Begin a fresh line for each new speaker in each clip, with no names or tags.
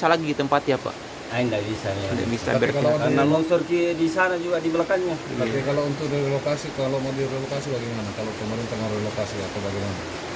bisa lagi ditempati ya Pak?
Tidak bisa ya.
Tidak bisa
Tapi kalau
Karena longsor di sana juga di belakangnya.
Tapi kalau untuk direlokasi, kalau mau direlokasi bagaimana? Kalau pemerintah mau relokasi atau bagaimana?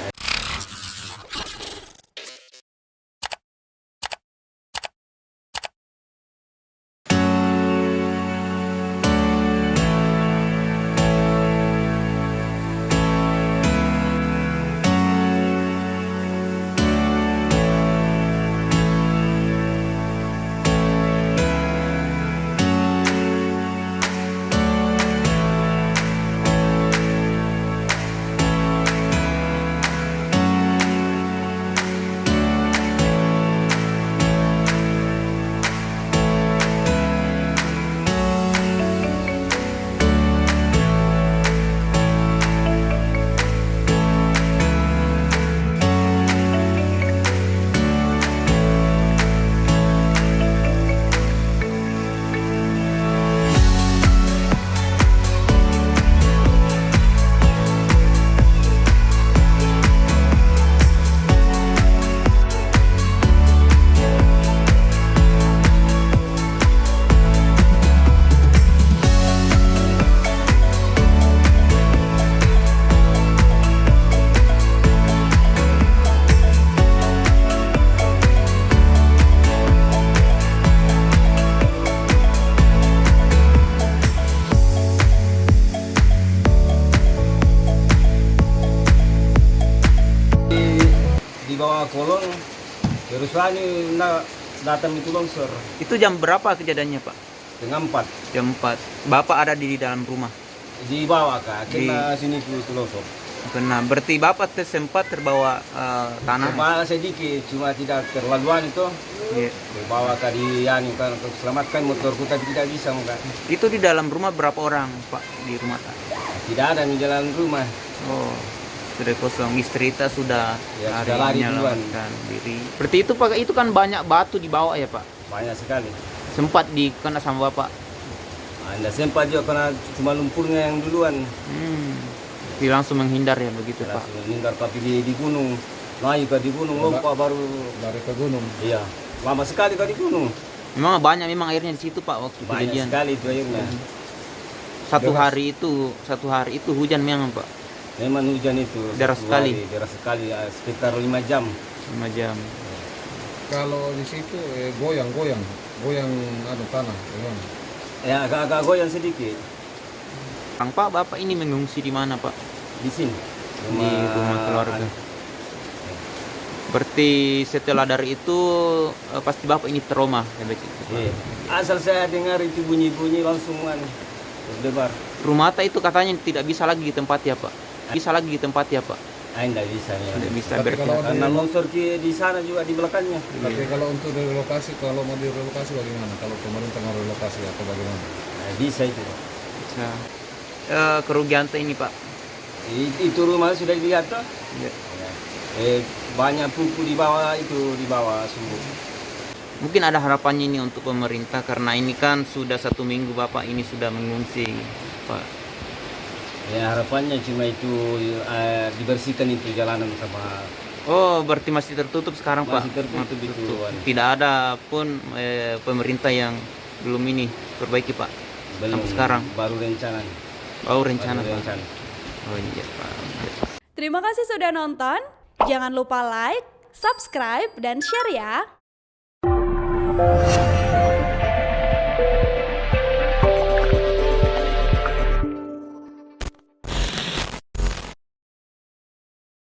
Di bawah kolong terus ini datang itu longsor
Itu jam berapa kejadiannya Pak?
dengan 4
Jam 4. Bapak ada di dalam rumah.
di bawah kak kena sini itu longsor.
Kena. Berarti Bapak sempat terbawa tanah.
Cuma sedikit, cuma tidak terlaluan itu.
Iya.
Bawa tadi yani kan untuk selamatkan motorku tapi tidak bisa muka.
Itu di dalam rumah berapa orang Pak di rumah?
Tidak ada di jalan rumah.
Oh, sudah kosong. Istri kita sudah
Ya, sudah lari duluan.
menyelamatkan diri. Berarti itu Pak, itu kan banyak batu di bawah ya Pak?
Banyak sekali.
Sempat dikena sama Bapak.
Anda sempat juga karena cuma lumpurnya yang duluan.
Dia langsung menghindar ya begitu Pak.
Langsung meninggal tapi di gunung. Naik ke di gunung lompat baru.
Lari ke gunung.
Iya. Lama sekali ke di gunung.
Memang banyak memang airnya di situ Pak waktu
Banyak
kejadian.
sekali itu airnya.
Satu
Deras.
hari itu hujan memang Pak.
Memang hujan itu.
Deras
satu
sekali.
hari, deras sekali ya, sekitar 5 jam.
5 jam.
Kalau di situ goyang tanah, gimana?
Ya agak-agak goyang sedikit.
Kang Pak, Bapak ini mengungsi di mana Pak?
Di sini.
Di rumah keluarga. Berarti setelah dari itu pasti Bapak ini trauma ya begitu.
Iya. Asal saya dengar itu bunyi-bunyi langsung berdebar.
Rumah itu katanya tidak bisa lagi ditempati ya Pak? Bisa lagi ditempati ya Pak?
Tidak bisa ya.
Tidak bisa
Tapi
berarti.
kalau
Karena longsor di sana juga di belakangnya.
Tapi kalau untuk direlokasi, kalau mau direlokasi bagaimana? Kalau pemerintah mau relokasi atau bagaimana?
Nah, bisa itu.
Bisa. Kerugian ini Pak.
Itu rumah sudah dilihat toh?
Ya.
Banyak pupu di bawah itu, di bawah sumur.
Mungkin ada harapannya ini untuk pemerintah karena ini kan sudah 1 minggu Bapak ini sudah mengungsi Pak.
Ya harapannya cuma itu dibersihkan itu jalanan sama.
Oh, berarti masih tertutup sekarang Pak?
Masih tertutup itu.
Tidak ada pun pemerintah yang belum ini perbaiki Pak?
Belum,
Sampai sekarang?
baru rencana.
Baru rencana
Baru
Pak?
rencana.
Oh iya Pak.
Terima kasih sudah nonton. Jangan lupa like, subscribe, dan share ya.